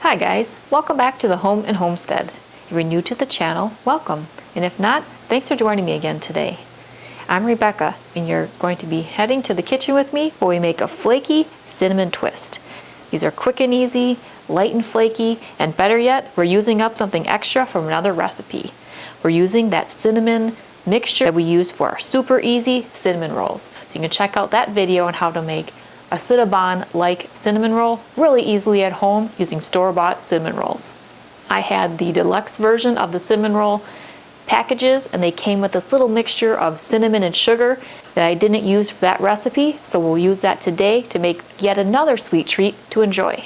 Hi guys, welcome back to the Home and Homestead. If you're new to the channel, welcome. And if not, thanks for joining me again today. I'm Rebecca and you're going to be heading to the kitchen with me where we make a flaky cinnamon twist. These are quick and easy, light and flaky, and better yet, we're using up something extra from another recipe. We're using that cinnamon mixture that we use for our super easy cinnamon rolls. So you can check out that video on how to make a Cinnabon-like cinnamon roll really easily at home using store-bought cinnamon rolls. I had the deluxe version of the cinnamon roll packages and they came with this little mixture of cinnamon and sugar that I didn't use for that recipe, so we'll use that today to make yet another sweet treat to enjoy.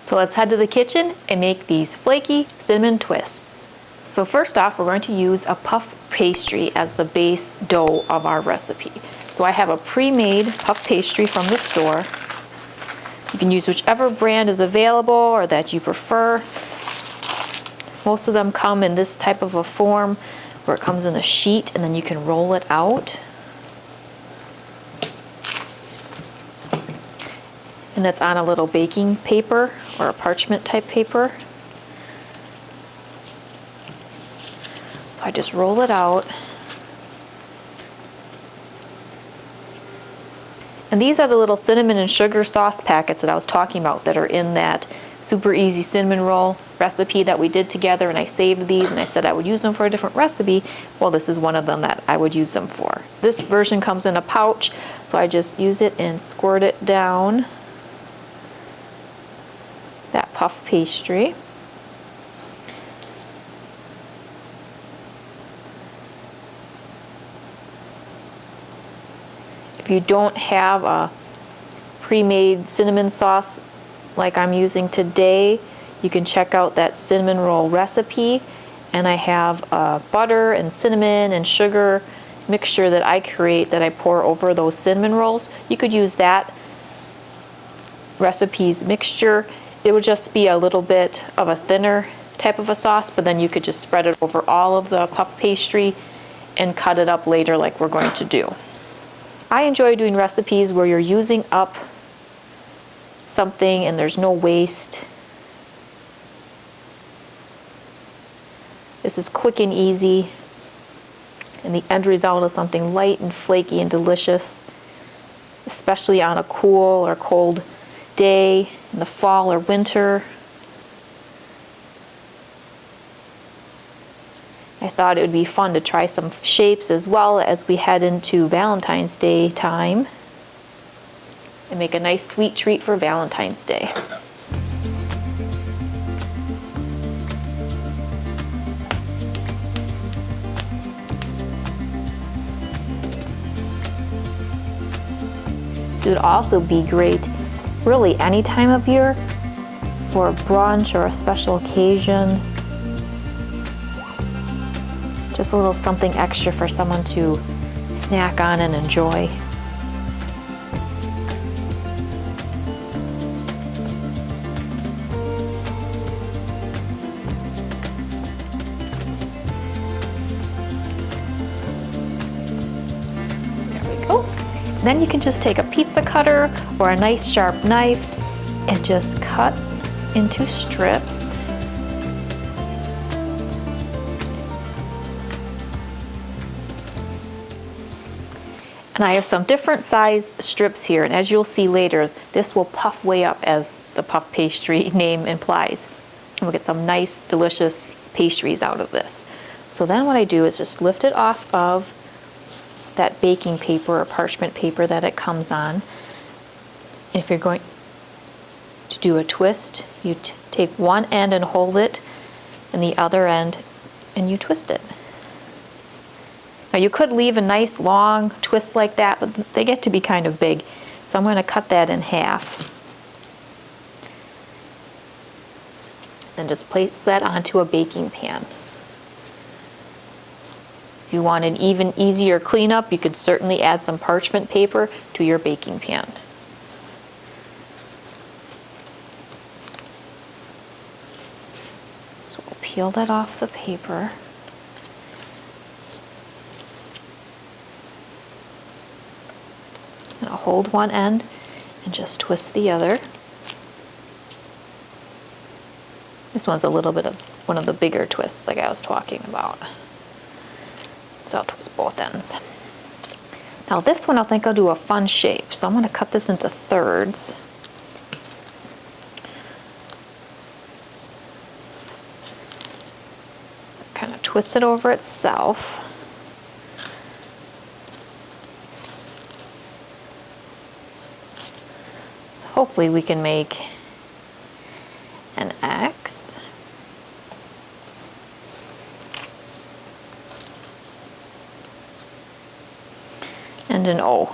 So let's head to the kitchen and make these flaky cinnamon twists. So first off, we're going to use a puff pastry as the base dough of our recipe. So I have a pre-made puff pastry from the store. You can use whichever brand is available or that you prefer. Most of them come in this type of a form where it comes in a sheet and then you can roll it out. And that's on a little baking paper or a parchment type paper. So I just roll it out. And these are the little cinnamon and sugar sauce packets that I was talking about that are in that super easy cinnamon roll recipe that we did together, and I saved these and I said I would use them for a different recipe. Well, this is one of them that I would use them for. This version comes in a pouch, so I just use it and squirt it down that puff pastry. If you don't have a pre-made cinnamon sauce like I'm using today, you can check out that cinnamon roll recipe, and I have butter and cinnamon and sugar mixture that I create that I pour over those cinnamon rolls. You could use that recipe's mixture. It would just be a little bit of a thinner type of a sauce, but then you could just spread it over all of the puff pastry and cut it up later like we're going to do. I enjoy doing recipes where you're using up something and there's no waste. This is quick and easy, and the end result is something light and flaky and delicious, especially on a cool or cold day in the fall or winter. I thought it would be fun to try some shapes as well as we head into Valentine's Day time and make a nice sweet treat for Valentine's Day. It would also be great really any time of year for a brunch or a special occasion. Just a little something extra for someone to snack on and enjoy. There we go. Then you can just take a pizza cutter or a nice sharp knife and just cut into strips. And I have some different size strips here, and as you'll see later, this will puff way up as the puff pastry name implies. And we'll get some nice, delicious pastries out of this. So then what I do is just lift it off of that baking paper or parchment paper that it comes on. And if you're going to do a twist, you take one end and hold it, and the other end, and you twist it. Now you could leave a nice long twist like that, but they get to be kind of big. So I'm going to cut that in half. And just place that onto a baking pan. If you want an even easier cleanup, you could certainly add some parchment paper to your baking pan. So we'll peel that off the paper. And I'll hold one end and just twist the other. This one's a little bit of one of the bigger twists like I was talking about. So I'll twist both ends. Now this one I think I'll do a fun shape. So I'm going to cut this into thirds. Kind of twist it over itself. So hopefully we can make an X. And an O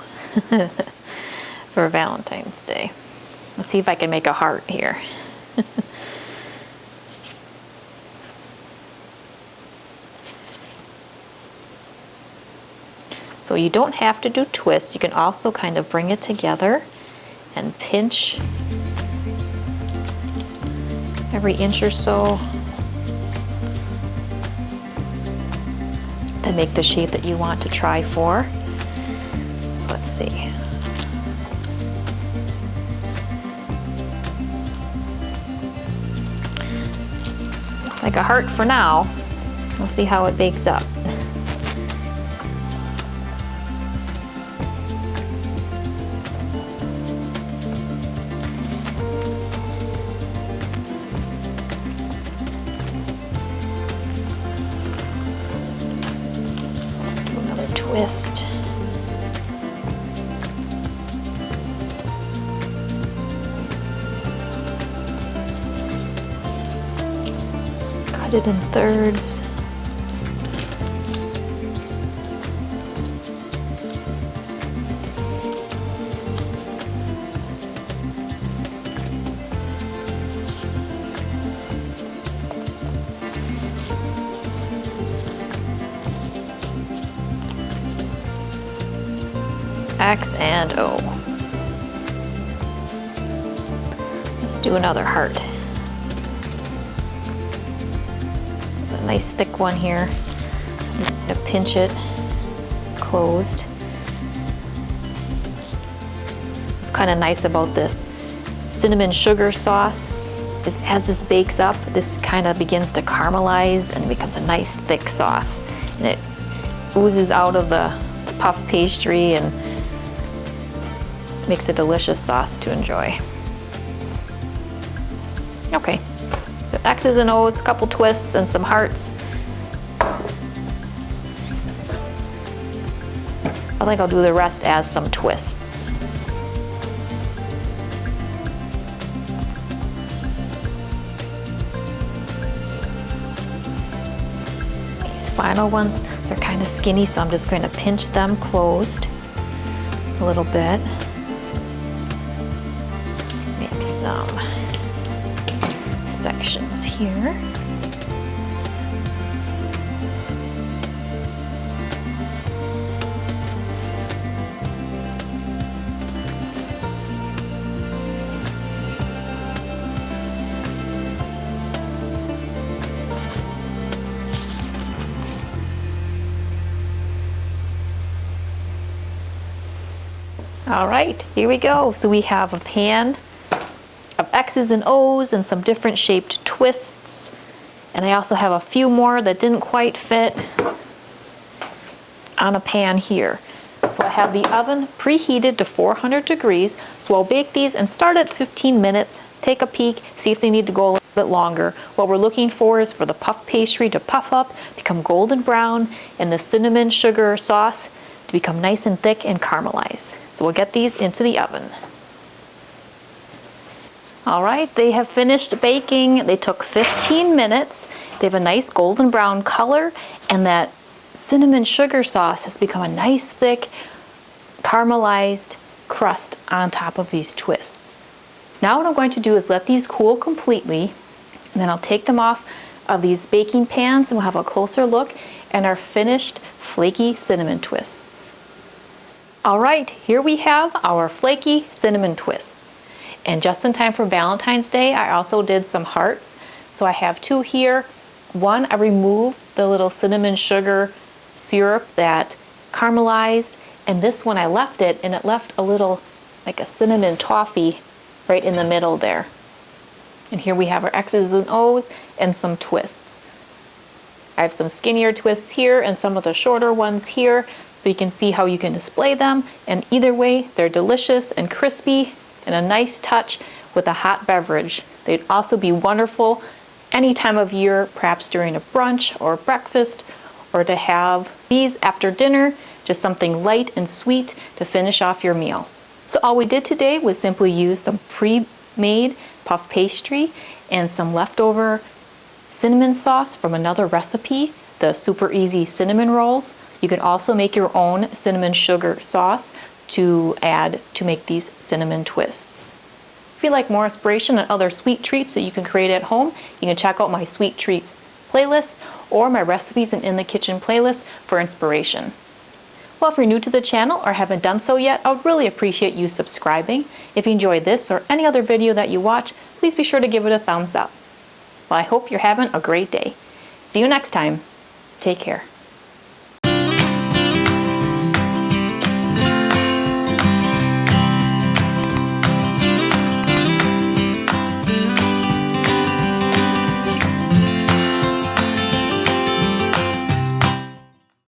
for Valentine's Day. Let's see if I can make a heart here. So you don't have to do twists. You can also kind of bring it together and pinch every inch or so to make the shape that you want to try for. So let's see. Looks like a heart for now. We'll see how it bakes up. Twist. Cut it in thirds. X and O. Let's do another heart. It's a nice thick one here. I'm going to pinch it closed. What's kind of nice about this cinnamon sugar sauce is as this bakes up, this kind of begins to caramelize and it becomes a nice thick sauce. And it oozes out of the puff pastry and makes a delicious sauce to enjoy. Okay, so X's and O's, a couple twists and some hearts. I think I'll do the rest as some twists. These final ones, they're kind of skinny, so I'm just going to pinch them closed a little bit. Make some sections here. All right, here we go. So we have a pan of X's and O's and some different shaped twists. And I also have a few more that didn't quite fit on a pan here. So I have the oven preheated to 400 degrees. So I'll bake these and start at 15 minutes. Take a peek, see if they need to go a little bit longer. What we're looking for is for the puff pastry to puff up, become golden brown, and the cinnamon sugar sauce to become nice and thick and caramelized. So we'll get these into the oven. All right, they have finished baking. They took 15 minutes. They have a nice golden brown color, and that cinnamon sugar sauce has become a nice thick caramelized crust on top of these twists. So now what I'm going to do is let these cool completely, and then I'll take them off of these baking pans and we'll have a closer look at our finished flaky cinnamon twists. All right, here we have our flaky cinnamon twists. And just in time for Valentine's Day, I also did some hearts. So I have two here. One, I removed the little cinnamon sugar syrup that caramelized, and this one I left it, and it left a little, like a cinnamon toffee right in the middle there. And here we have our X's and O's and some twists. I have some skinnier twists here and some of the shorter ones here, so you can see how you can display them. And either way, they're delicious and crispy and a nice touch with a hot beverage. They'd also be wonderful any time of year, perhaps during a brunch or breakfast, or to have these after dinner, just something light and sweet to finish off your meal. So all we did today was simply use some pre-made puff pastry and some leftover cinnamon sauce from another recipe, the super easy cinnamon rolls. You can also make your own cinnamon sugar sauce to add to make these cinnamon twists. If you'd like more inspiration on other sweet treats that you can create at home, you can check out my sweet treats playlist or my recipes and in the kitchen playlist for inspiration. Well, if you're new to the channel or haven't done so yet, I would really appreciate you subscribing. If you enjoyed this or any other video that you watch, please be sure to give it a thumbs up. Well, I hope you're having a great day. See you next time. Take care.